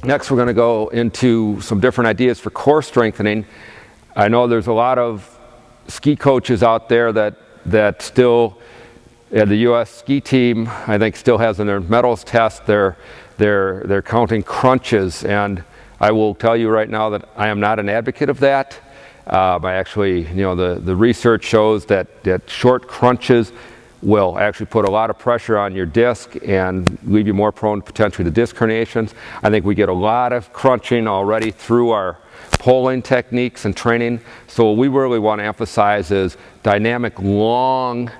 Next, we're going to go into some different ideas for core strengthening. I know there's a lot of ski coaches out there that still, the U.S. ski team, I think, still has in their medals test, they're counting crunches, and I will tell you right now that I am not an advocate of that. I actually, the research shows that short crunches will actually put a lot of pressure on your disc and leave you more prone potentially to disc herniations. I think we get a lot of crunching already through our pulling techniques and training. So what we really want to emphasize is dynamic, long,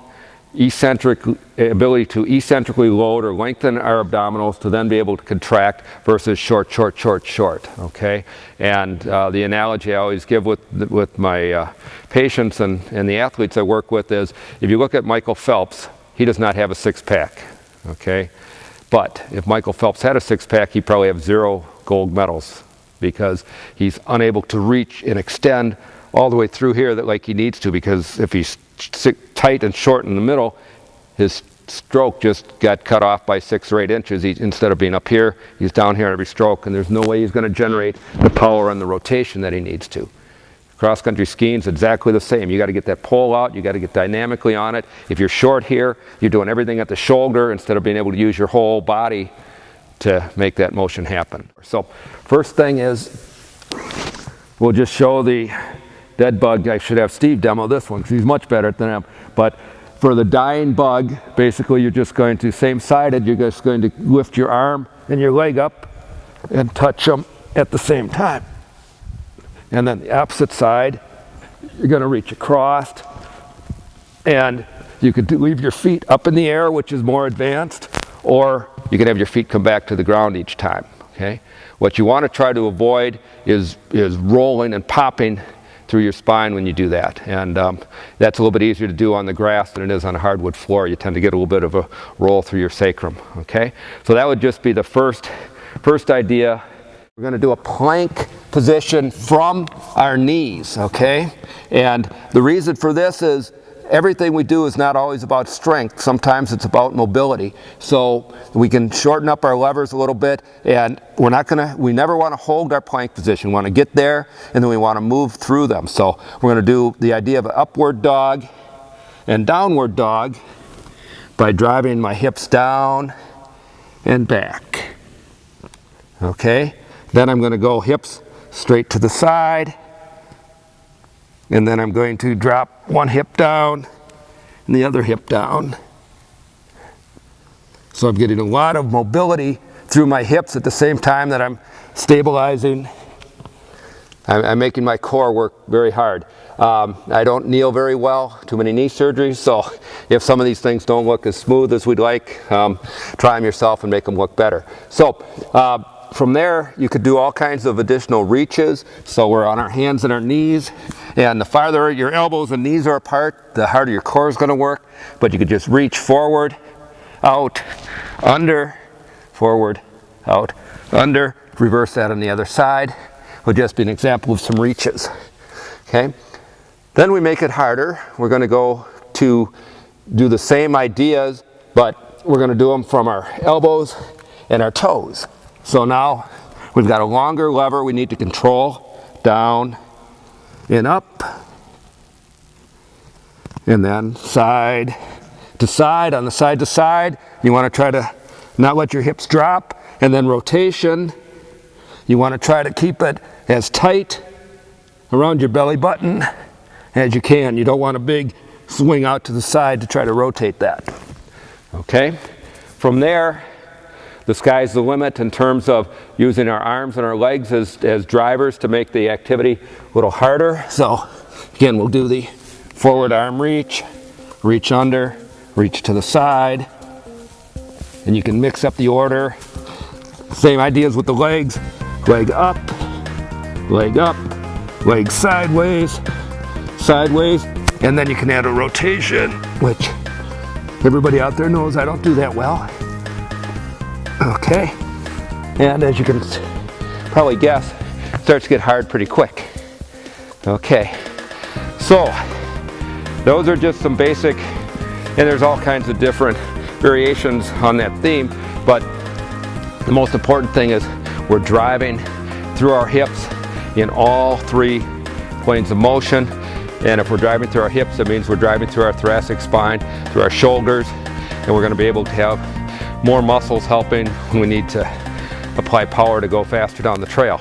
ability to eccentrically load or lengthen our abdominals to then be able to contract versus short, okay? And the analogy I always give with my patients and the athletes I work with is, if you look at Michael Phelps, he does not have a six-pack, okay? But if Michael Phelps had a six-pack, he'd probably have 0 gold medals because he's unable to reach and extend all the way through here like he needs to, because if he's tight and short in the middle, his stroke just got cut off by 6 or 8 inches. Instead of being up here, he's down here at every stroke, and there's no way he's going to generate the power and the rotation that he needs to. Cross-country skiing is exactly the same. You got to get that pole out, you got to get dynamically on it. If you're short here, you're doing everything at the shoulder instead of being able to use your whole body to make that motion happen. So first thing is, we'll just show the dead bug. I should have Steve demo this one because he's much better than him. But for the dying bug, basically you're just going to, same-sided, you're just going to lift your arm and your leg up and touch them at the same time. And then the opposite side, you're going to reach across, and you could leave your feet up in the air, which is more advanced, or you can have your feet come back to the ground each time, okay? What you want to try to avoid is rolling and popping through your spine when you do that, and that's a little bit easier to do on the grass than it is on a hardwood floor. You tend to get a little bit of a roll through your sacrum, okay? So that would just be the first idea. We're going to do a plank position from our knees, okay? And the reason for this is everything we do is not always about strength. Sometimes it's about mobility. So we can shorten up our levers a little bit, and we never want to hold our plank position. We want to get there, and then we want to move through them. So we're going to do the idea of an upward dog and downward dog by driving my hips down and back, okay? Then I'm going to go hips straight to the side, and then I'm going to drop one hip down and the other hip down. So I'm getting a lot of mobility through my hips at the same time that I'm stabilizing. I'm making my core work very hard. I don't kneel very well, too many knee surgeries, so if some of these things don't look as smooth as we'd like, try them yourself and make them look better. So from there, you could do all kinds of additional reaches. So we're on our hands and our knees, and the farther your elbows and knees are apart, the harder your core is going to work. But you could just reach forward, out, under, forward, out, under. Reverse that on the other side would just be an example of some reaches. Okay. Then we make it harder. We're going to go to do the same ideas, but we're going to do them from our elbows and our toes. So now we've got a longer lever we need to control, down and up, and then side to side. On the side to side, you want to try to not let your hips drop, and then rotation, you want to try to keep it as tight around your belly button as you can. You don't want a big swing out to the side to try to rotate that. Okay? From there, the sky's the limit in terms of using our arms and our legs as drivers to make the activity a little harder. So again, we'll do the forward arm reach, reach under, reach to the side, and you can mix up the order. Same ideas with the legs. Leg up, leg sideways, sideways, and then you can add a rotation, which everybody out there knows I don't do that well. Okay, and as you can probably guess, it starts to get hard pretty quick. Okay, so those are just some basic And there's all kinds of different variations on that theme, but the most important thing is we're driving through our hips in all 3 planes of motion. And if we're driving through our hips, it means we're driving through our thoracic spine, through our shoulders, and we're going to be able to have more muscles helping when we need to apply power to go faster down the trail.